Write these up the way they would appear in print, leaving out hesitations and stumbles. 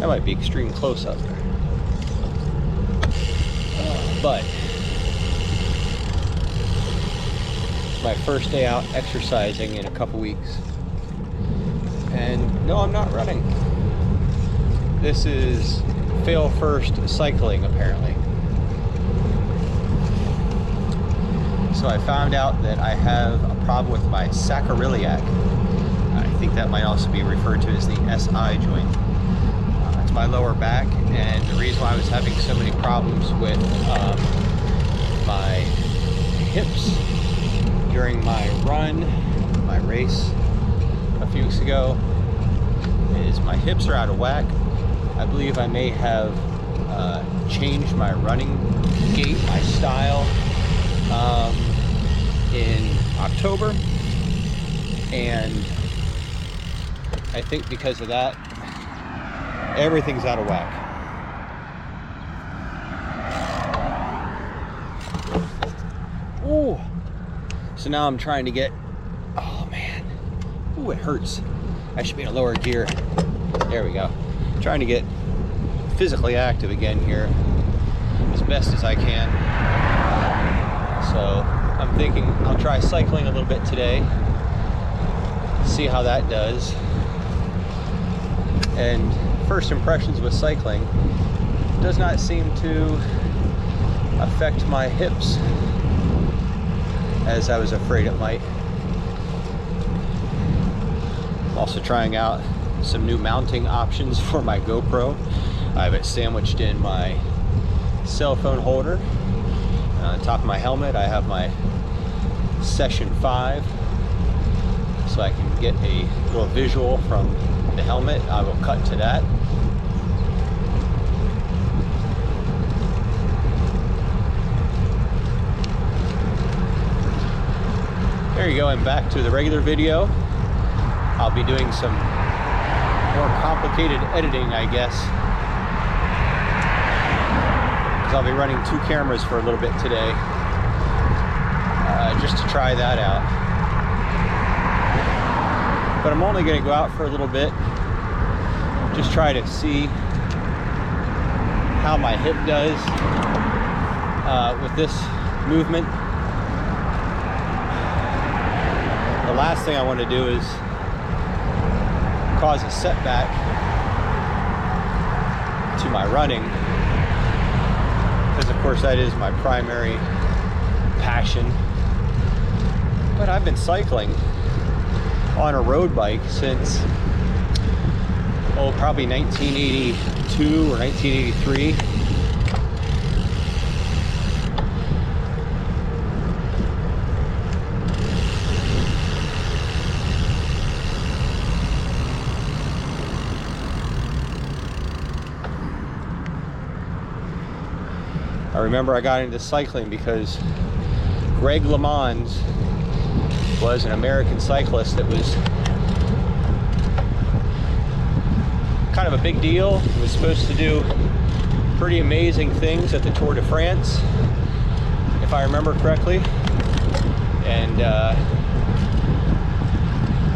That might be extreme close up. But it's my first day out exercising in a couple weeks. And no, I'm not running. This is fail first cycling, apparently. So I found out that I have a problem with my sacroiliac. I think that might also be referred to as the SI joint. It's my lower back, and the reason why I was having so many problems with my hips during my run, my race a few weeks ago, is my hips are out of whack. I believe I may have changed my running gait, my style, in October, and I think because of that, everything's out of whack. Ooh. So now I'm trying to get, oh man, ooh, it hurts. I should be in a lower gear. There we go. Trying to get physically active again here as best as I can. So I'm thinking I'll try cycling a little bit today, see how that does. And first impressions with cycling does not seem to affect my hips as I was afraid it might. I'm also trying out some new mounting options for my GoPro. I have it sandwiched in my cell phone holder. On the top of my helmet, I have my Session 5, so I can get a little visual from the helmet. I will cut to that. There you go, and back to the regular video. I'll be doing some more complicated editing, I guess, because I'll be running 2 cameras for a little bit today, just to try that out. But I'm only going to go out for a little bit, just try to see how my hip does with this movement. The last thing I want to do is cause a setback to my running, because of course that is my primary passion. But I've been cycling on a road bike since, oh, probably 1982 or 1983. I remember I got into cycling because Greg LeMond was an American cyclist that was kind of a big deal. He was supposed to do pretty amazing things at the Tour de France, if I remember correctly. And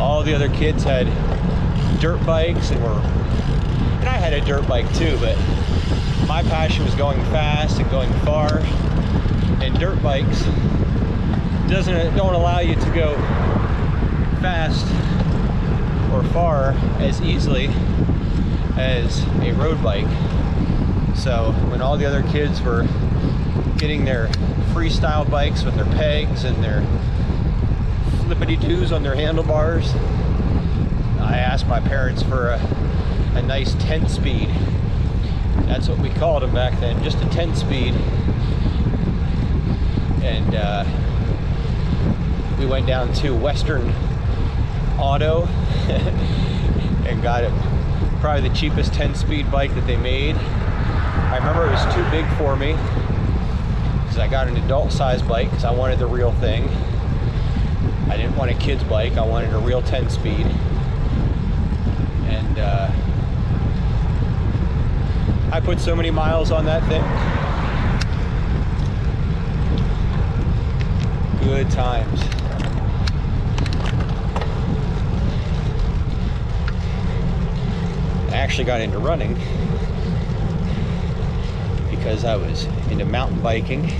all the other kids had dirt bikes and I had a dirt bike too, but my passion was going fast and going far, and dirt bikes don't allow you to go fast or far as easily as a road bike. So when all the other kids were getting their freestyle bikes with their pegs and their flippity-doos on their handlebars, I asked my parents for a nice 10-speed. That's what we called them back then, just a 10-speed. And we went down to Western Auto and got it, probably the cheapest 10-speed bike that they made. I remember it was too big for me, because I got an adult-sized bike because I wanted the real thing. I didn't want a kid's bike, I wanted a real 10-speed. And I put so many miles on that thing. Good times. actually got into running because I was into mountain biking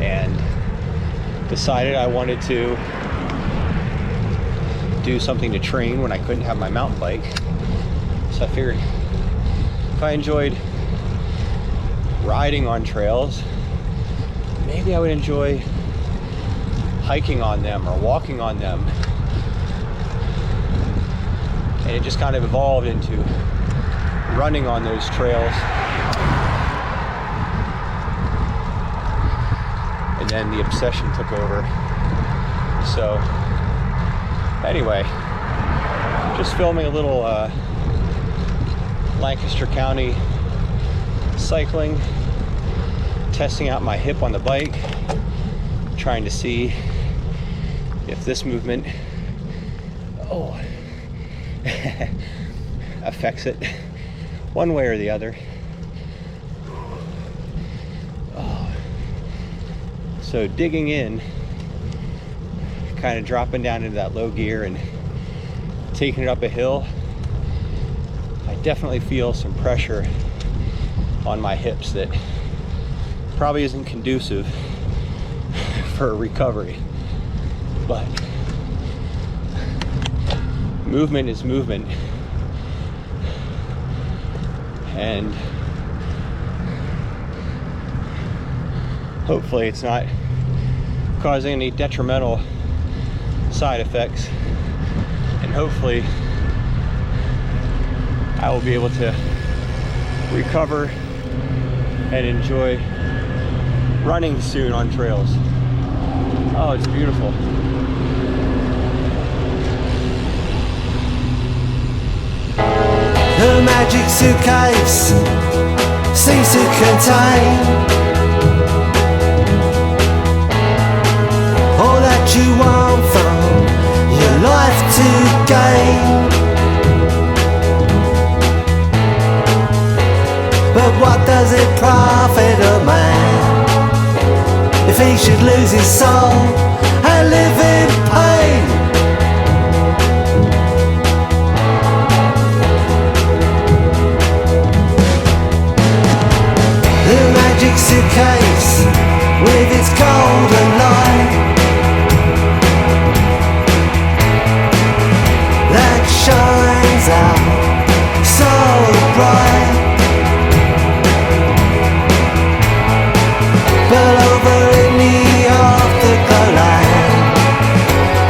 and decided I wanted to do something to train when I couldn't have my mountain bike. So I figured if I enjoyed riding on trails, maybe I would enjoy hiking on them or walking on them. And it just kind of evolved into running on those trails. And then the obsession took over. So anyway, just filming a little Lancaster County cycling, testing out my hip on the bike, trying to see if this movement affects it one way or the other. So digging in, kind of dropping down into that low gear and taking it up a hill, I definitely feel some pressure on my hips that probably isn't conducive for recovery. But movement is movement, and hopefully it's not causing any detrimental side effects, and hopefully I will be able to recover and enjoy running soon on trails. Oh, it's beautiful. The magic suitcase seems to contain all that you want from your life to gain. But what does it profit a man if he should lose his soul and live in pain? The magic suitcase with its golden light that shines out so bright. But over in the afterglow land,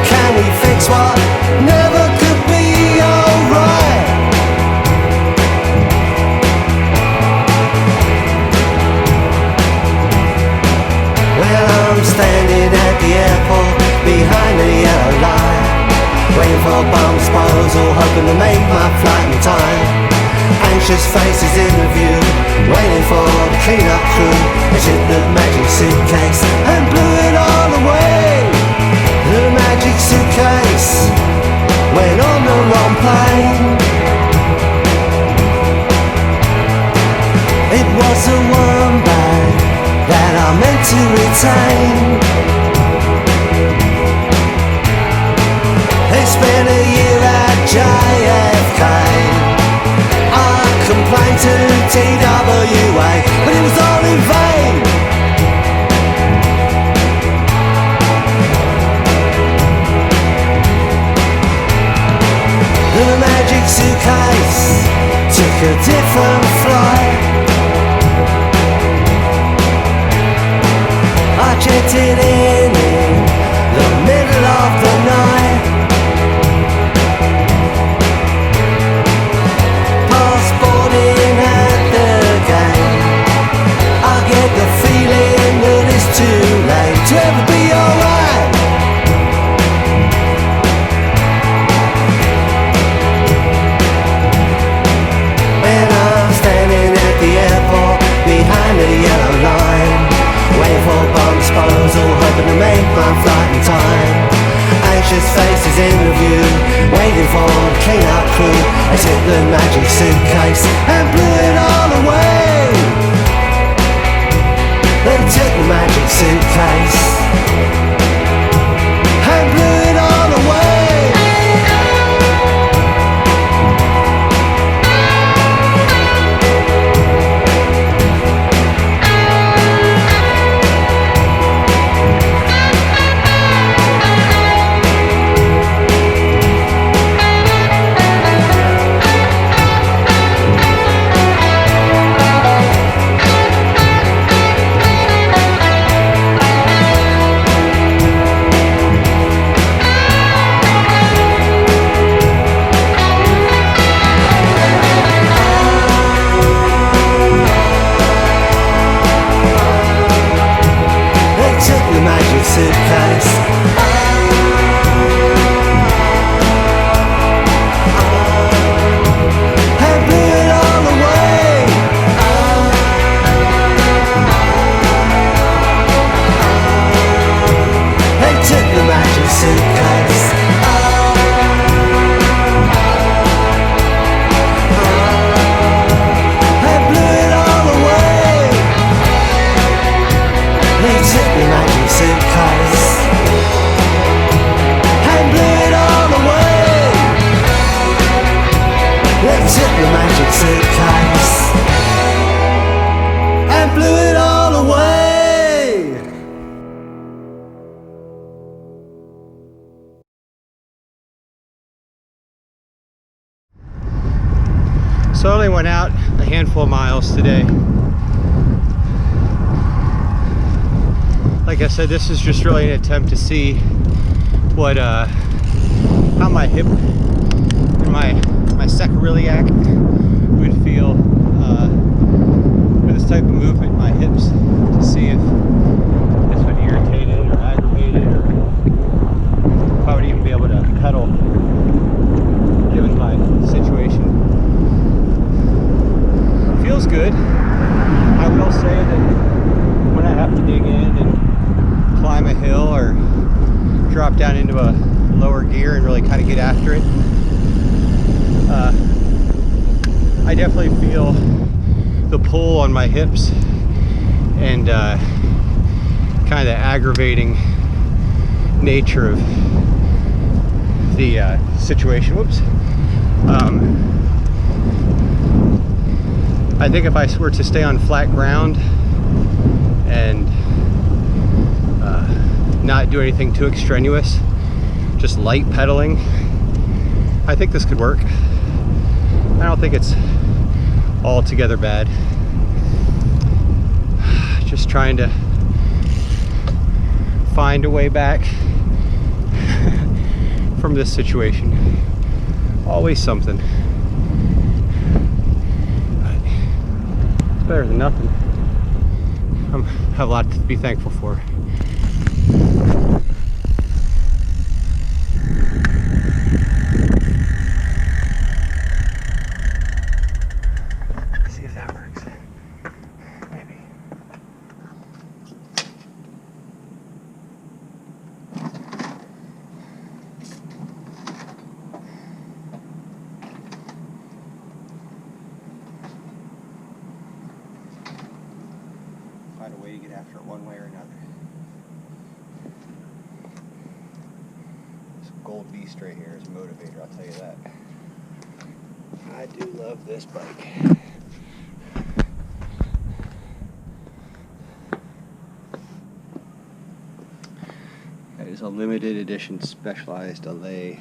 can we fix what never could be alright? Well, I'm standing at the airport behind the yellow line, waiting for bomb disposal, hoping to make my flight in time. Anxious faces in the view, waiting for the clean-up crew. They took the magic suitcase and blew it all away. The magic suitcase went on the wrong plane. It was the one bag that I meant to retain. They spent a year at JFK. I complained to TWA, but it was all in vain. The magic suitcase took a different flight. I checked it in the middle of the night. Passport in at the gate. I get the feeling that it's too late to ever be alright. And I'm standing at the airport behind the yellow line, waiting for bomb disposal, hoping to make my flight in time. Anxious faces in the view, waiting for the clean-up crew. They took the magic suitcase and blew it all away. They took the magic suitcase and blew it all away. So I only went out a handful of miles today. Like I said, this is just really an attempt to see what how my hip and my sacroiliac would feel with this type of movement in my hips, to see if this would irritate it or aggravate it, or if I would even be able to pedal given my situation. Feels good. I will say that when I have to dig in and climb a hill or drop down into a lower gear and really kind of get after it, I definitely feel the pull on my hips and kind of the aggravating nature of the situation. Whoops. I think if I were to stay on flat ground and not do anything too extraneous, just light pedaling, I think this could work. I don't think it's altogether bad. Just trying to find a way back from this situation. Always something. But it's better than nothing. I have a lot to be thankful for. See if that works. Maybe. Find a way to get after it one way or another. This gold beast right here is a motivator, I'll tell you that. I do love this bike. That is a limited edition Specialized Allay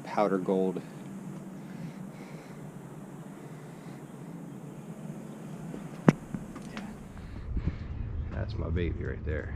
powder gold. That's my baby right there.